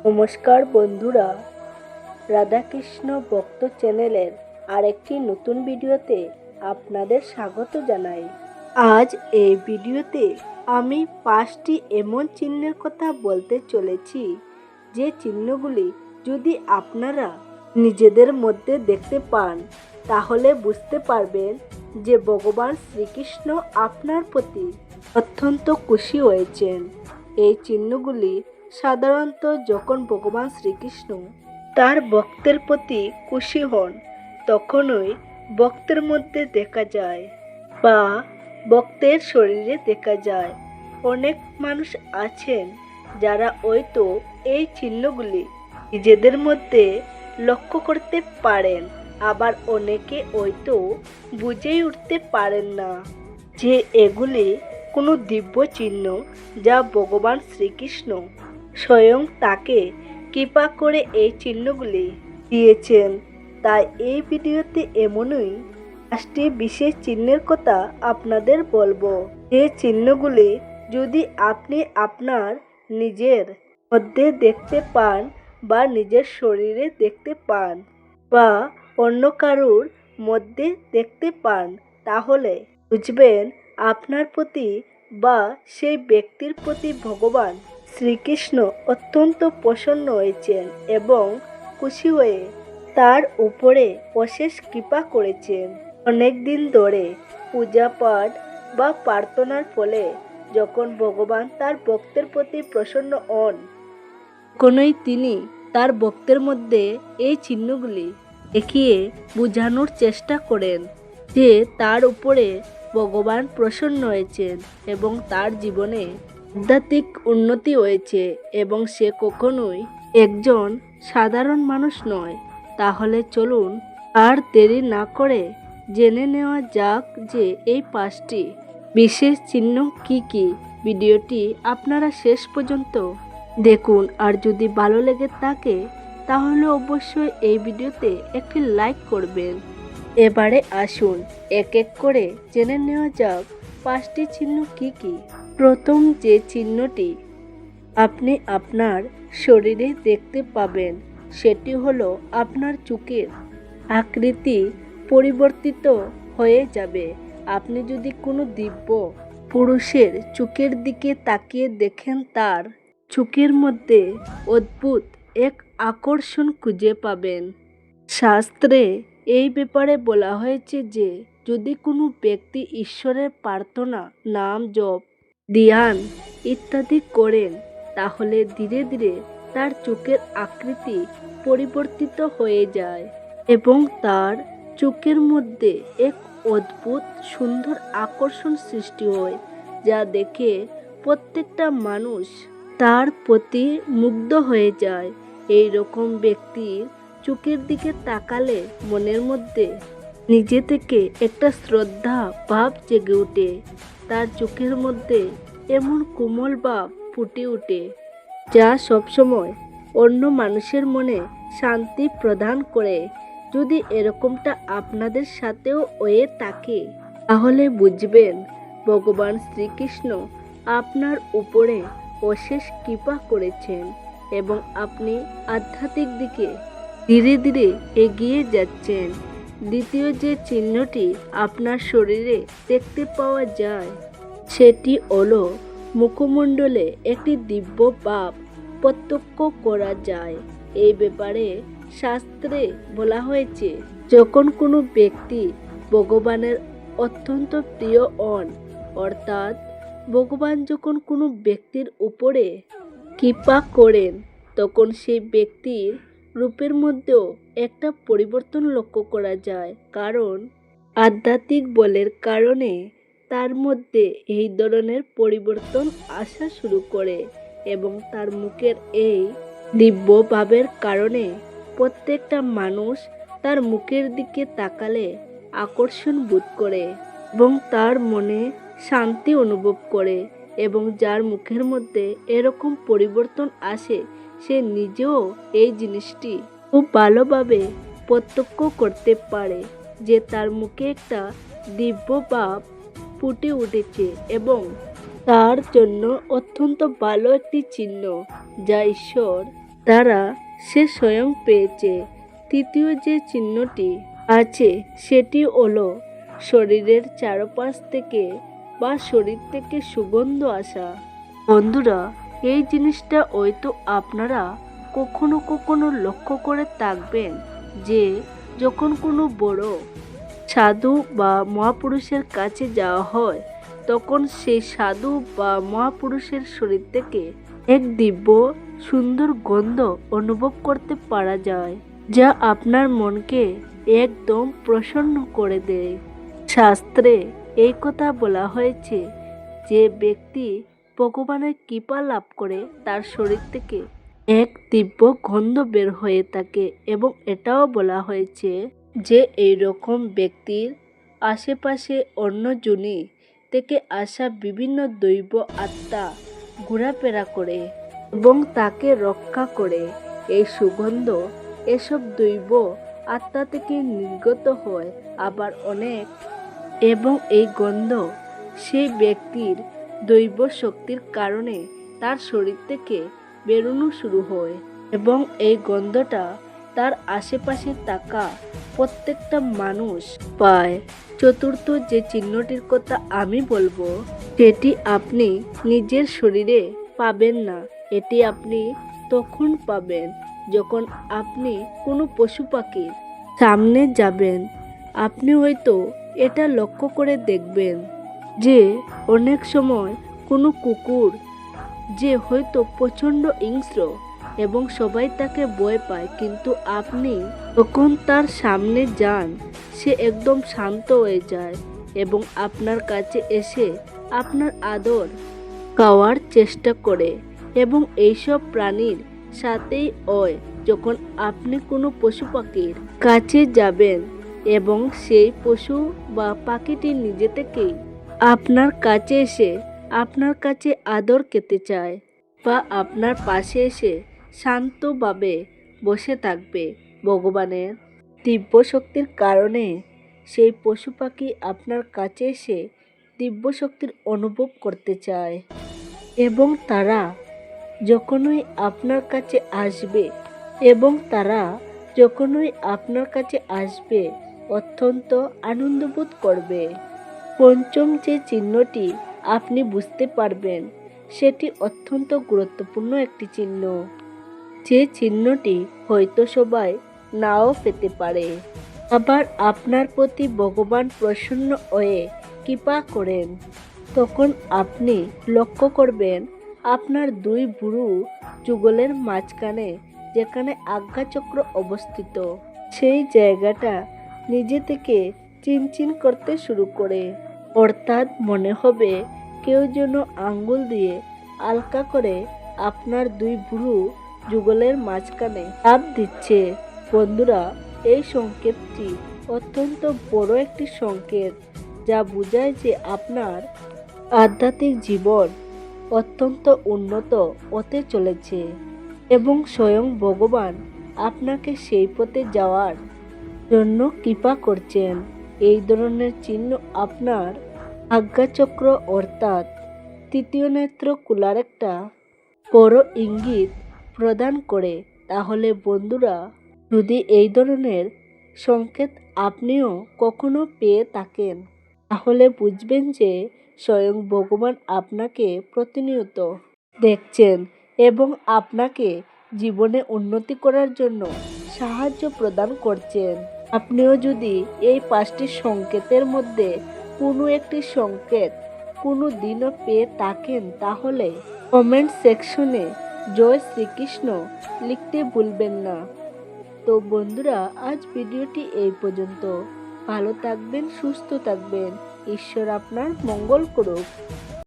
নমস্কার বন্ধুরা, রাধাকৃষ্ণ ভক্ত চ্যানেলের আরেকটি নতুন ভিডিওতে আপনাদের স্বাগত জানাই। আজ এই ভিডিওতে আমি 5টি এমন চিহ্নের কথা বলতে চলেছি, যে চিহ্নগুলি যদি আপনারা নিজেদের মধ্যে দেখতে পান তাহলে বুঝতে পারবেন যে ভগবান শ্রীকৃষ্ণ আপনার প্রতি অত্যন্ত খুশি হয়েছেন। এই চিহ্নগুলি সাধারণত যখন ভগবান শ্রীকৃষ্ণ তার ভক্তের প্রতি খুশি হন তখনই ভক্তের মধ্যে দেখা যায় বা ভক্তের শরীরে দেখা যায়। অনেক মানুষ আছেন যারা হয়তো এই চিহ্নগুলি নিজেদের মধ্যে লক্ষ্য করতে পারেন, আবার অনেকে হয়তো বুঝেই উঠতে পারেন না যে এগুলি কোনো দিব্য চিহ্ন যা ভগবান শ্রীকৃষ্ণ স্বয়ং তাকে কৃপা করে এই চিহ্নগুলি দিয়েছেন। তাই এই ভিডিওতে এমনই 5টি বিশেষ চিহ্নের কথা আপনাদের বলবো, যে চিহ্নগুলি যদি আপনি আপনার নিজের মধ্যে দেখতে পান বা নিজের শরীরে দেখতে পান বা অন্য কারুর মধ্যে দেখতে পান তাহলে বুঝবেন আপনার প্রতি বা সেই ব্যক্তির প্রতি ভগবান শ্রীকৃষ্ণ অত্যন্ত প্রসন্ন হয়েছেন এবং খুশি হয়ে তার উপরে অশেষ কৃপা করেছেন। অনেক দিন ধরে পূজা পাঠ বা প্রার্থনার ফলে যখন ভগবান তার ভক্তের প্রতি প্রসন্ন হন তখনই তিনি তার ভক্তের মধ্যে এই চিহ্নগুলি দেখিয়ে বোঝানোর চেষ্টা করেন যে তার উপরে ভগবান প্রসন্ন হয়েছেন এবং তার জীবনে আধ্যাত্মিক উন্নতি হয়েছে এবং সে কখনোই একজন সাধারণ মানুষ নয়। তাহলে চলুন আর দেরি না করে জেনে নেওয়া যাক যে এই 5টি বিশেষ চিহ্ন কি কি। ভিডিওটি আপনারা শেষ পর্যন্ত দেখুন, আর যদি ভালো লেগে থাকে তাহলে অবশ্যই এই ভিডিওতে একটি লাইক করবেন। এবারে আসুন এক এক করে জেনে নেওয়া যাক 5টি চিহ্ন কি কি। প্রথম যে চিহ্নটি আপনি আপনার শরীরে দেখতে পাবেন সেটি হলো আপনার চোখের আকৃতি পরিবর্তিত হয়ে যাবে। আপনি যদি কোনো দিব্য পুরুষের চোখের দিকে তাকিয়ে দেখেন তার চোখের মধ্যে অদ্ভুত এক আকর্ষণ খুঁজে পাবেন। শাস্ত্রে এই ব্যাপারে বলা হয়েছে যে যদি কোনো ব্যক্তি ঈশ্বরের প্রার্থনা, নাম জপ, ধ্যান ইত্যাদি করেন তাহলে ধীরে ধীরে তার চোখের আকৃতি পরিবর্তিত হয়ে যায় এবং তার চোখের মধ্যে এক অদ্ভুত সুন্দর আকর্ষণ সৃষ্টি হয়, যা দেখে প্রত্যেকটা মানুষ তার প্রতি মুগ্ধ হয়ে যায়। এই রকম ব্যক্তির চোখের দিকে তাকালে মনের মধ্যে নিজে থেকে একটা শ্রদ্ধা ভাব জেগে ওঠে। তার চোখের মধ্যে এমন কোমল ভাব ফুটে ওঠে যা সবসময় অন্য মানুষের মনে শান্তি প্রদান করে। যদি এরকমটা আপনাদের সাথেও হয়ে থাকে তাহলে বুঝবেন ভগবান শ্রীকৃষ্ণ আপনার উপরে অশেষ কৃপা করেছেন এবং আপনি আধ্যাত্মিক দিকে ধীরে ধীরে এগিয়ে যাচ্ছেন। দ্বিতীয় যে চিহ্নটি আপনার শরীরে দেখতে পাওয়া যায় সেটি হলো মুখমণ্ডলে একটি দিব্য ভাব প্রত্যক্ষ করা যায়। এই ব্যাপারে শাস্ত্রে বলা হয়েছে যখন কোনো ব্যক্তি ভগবানের অত্যন্ত প্রিয় হন, অর্থাৎ ভগবান যখন কোনো ব্যক্তির উপরে কৃপা করেন তখন সেই ব্যক্তির রূপের মধ্যেও একটা পরিবর্তন লক্ষ্য করা যায়, কারণ আধ্যাত্মিক বলের কারণে তার মধ্যে এই ধরনের পরিবর্তন আসা শুরু করে এবং তার মুখের এই দিব্য ভাবের কারণে প্রত্যেকটা মানুষ তার মুখের দিকে তাকালে আকর্ষণ বোধ করে এবং তার মনে শান্তি অনুভব করে এবং যার মুখের মধ্যে এরকম পরিবর্তন আসে সে নিজেও এই জিনিসটি খুব ভালোভাবে প্রত্যক্ষ করতে পারে যে তার মুখে একটা দিব্য ভাব ফুটে উঠেছে এবং তার জন্য অত্যন্ত ভালো একটি চিহ্ন, যা ঈশ্বর দ্বারা সে স্বয়ং পেয়েছে। তৃতীয় যে চিহ্নটি আছে সেটি হলো শরীরের চারপাশ থেকে বা শরীর থেকে সুগন্ধ আসা। বন্ধুরা, এই জিনিসটা হয়তো আপনারা কখনো কখনো লক্ষ্য করে থাকবেন যে যখন কোনো বড় সাধু বা মহাপুরুষের কাছে যাওয়া হয় তখন সেই সাধু বা মহাপুরুষের শরীর থেকে এক দিব্য সুন্দর গন্ধ অনুভব করতে পারা যায়, যা আপনার মনকে একদম প্রসন্ন করে দেয়। শাস্ত্রে এই কথা বলা হয়েছে যে ব্যক্তি ভগবানের কৃপা লাভ করে তার শরীর থেকে এক দিব্য গন্ধ বের হয়ে থাকে, এবং এটাও বলা হয়েছে যে এই রকম ব্যক্তির আশেপাশে অন্য যোনি থেকে আসা বিভিন্ন দৈব আত্মা ঘোরাফেরা করে এবং তাকে রক্ষা করে। এই সুগন্ধ এসব দৈব আত্মা থেকে নির্গত হয় আবার অনেক, এবং এই গন্ধ সেই ব্যক্তির দৈব শক্তির কারণে তার শরীর থেকে বেরোনো শুরু হয়, এবং এই গন্ধটা তার আশেপাশে থাকা প্রত্যেকটা মানুষ পায়। চতুর্থ যে চিহ্নটির কথা আমি বলবো সেটি আপনি নিজের শরীরে পাবেন না। এটি আপনি তখন পাবেন যখন আপনি কোনো পশু পাখির সামনে যাবেন। আপনি হয়তো এটা লক্ষ্য করে দেখবেন যে অনেক সময় কোনো কুকুর যে হয়তো প্রচণ্ড হিংস্র এবং সবাই তাকে ভয় পায়, কিন্তু আপনি যখন তার সামনে যান সে একদম শান্ত হয়ে যায় এবং আপনার কাছে এসে আপনার আদর খাওয়ার চেষ্টা করে। এবং এইসব প্রাণীর সাথেই হয় যখন আপনি কোনো পশু পাখির কাছে যাবেন এবং সেই পশু বা পাখিটি নিজে থেকেই আপনার কাছে এসে আপনার কাছে আদর খেতে চায় বা আপনার পাশে এসে শান্তভাবে বসে থাকবে। ভগবানের দিব্য শক্তির কারণে সেই পশু পাখি আপনার কাছে এসে দিব্য শক্তির অনুভব করতে চায়, এবং তারা যখনই আপনার কাছে আসবে অত্যন্ত আনন্দবোধ করবে। পঞ্চম যে চিহ্নটি আপনি বুঝতে পারবেন সেটি অত্যন্ত গুরুত্বপূর্ণ একটি চিহ্ন, যে চিহ্নটি হয়তো সবাই নাও পেতে পারে। আবার আপনার প্রতি ভগবান প্রসন্ন হয়ে কৃপা করেন, তখন আপনি লক্ষ্য করবেন আপনার দুই ভুরু যুগলের মাঝখানে যেখানে আজ্ঞাচক্র অবস্থিত সেই জায়গাটা নিজে থেকে চিনচিন করতে শুরু করে, অর্থাৎ মনে হবে কেউ যেন আঙ্গুল দিয়ে হালকা করে আপনার দুই ভুরু যুগলের মাঝখানে চাপ দিচ্ছে। বন্ধুরা, এই সংকেতটি অত্যন্ত বড় একটি সংকেত, যা বোঝায় যে আপনার আধ্যাত্মিক জীবন অত্যন্ত উন্নত হতে চলেছে এবং স্বয়ং ভগবান আপনাকে সেই পথে যাওয়ার জন্য কৃপা করছেন। এই ধরনের চিহ্ন আপনার আজ্ঞাচক্র অর্থাৎ তৃতীয় নেত্র খোলার একটা বড় ইঙ্গিত প্রদান করে। তাহলে বন্ধুরা, যদি এই ধরনের সংকেত আপনিও কখনো পেয়ে থাকেন তাহলে বুঝবেন যে স্বয়ং ভগবান আপনাকে প্রতিনিয়ত দেখছেন এবং আপনাকে জীবনে উন্নতি করার জন্য সাহায্য প্রদান করছেন। আপনিও যদি এই 5টি সংকেতের মধ্যে কোনো একটি সংকেত কোনো দিনও পেয়ে থাকেন তাহলে কমেন্ট সেকশনে জয় শ্রীকৃষ্ণ লিখতে ভুলবেন না। তো বন্ধুরা, আজ ভিডিওটি এই পর্যন্ত। ভালো থাকবেন, সুস্থ থাকবেন, ঈশ্বর আপনার মঙ্গল করুক।